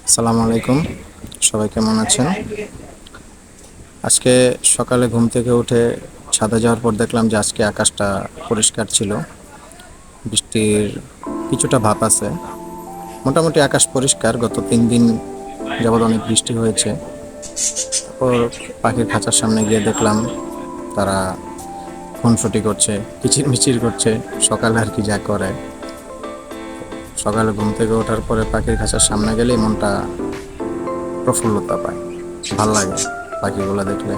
আসসালামু আলাইকুম। সবাই কেমন আছেন? আজকে সকালে ঘুম থেকে উঠে ছাদে যাওয়ার পর দেখলাম যে আজকে আকাশটা পরিষ্কার ছিল। বৃষ্টির কিছুটা ভাব আছে। মোটামুটি আকাশ পরিষ্কার। গত 3 দিন যাবৎ অনেক বৃষ্টি হয়েছে। তারপর পাখির খাঁচার সামনে গিয়ে দেখলাম তারা খুনসুটি করছে, কিচিরমিচির করছে। সকালে আর কি যা করে। সকালে ঘুম থেকে ওঠার পরে পাখির খাঁচার সামনে গেলেই মনটা প্রফুল্লতা পায়, ভাল লাগে পাখিগুলা দেখলে।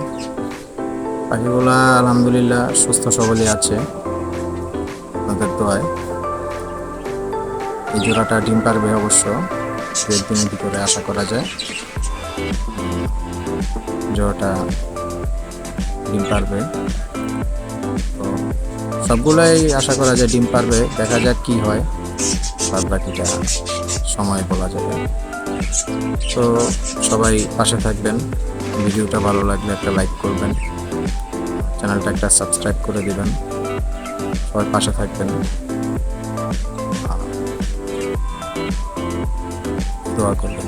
পাখিগুলা আলহামদুলিল্লাহ সুস্থ সবলই আছে আপনাদের দোয়ায়। এই জোড়াটা ডিম পারবে অবশ্য, 1-2 দিনের ভিতরে আশা করা যায় জোড়াটা ডিম পারবে। তো সবগুলাই আশা করা যায় ডিম পারবে, দেখা যাক কি হয়। বাদ বাকিটা সময় বলা যাবে। তো সবাই পাশে থাকবেন। ভিডিওটা ভালো লাগলে একটা লাইক করবেন, চ্যানেলটা একটা সাবস্ক্রাইব করে দিবেন। সবাই পাশে থাকবেন, দোয়া করবেন।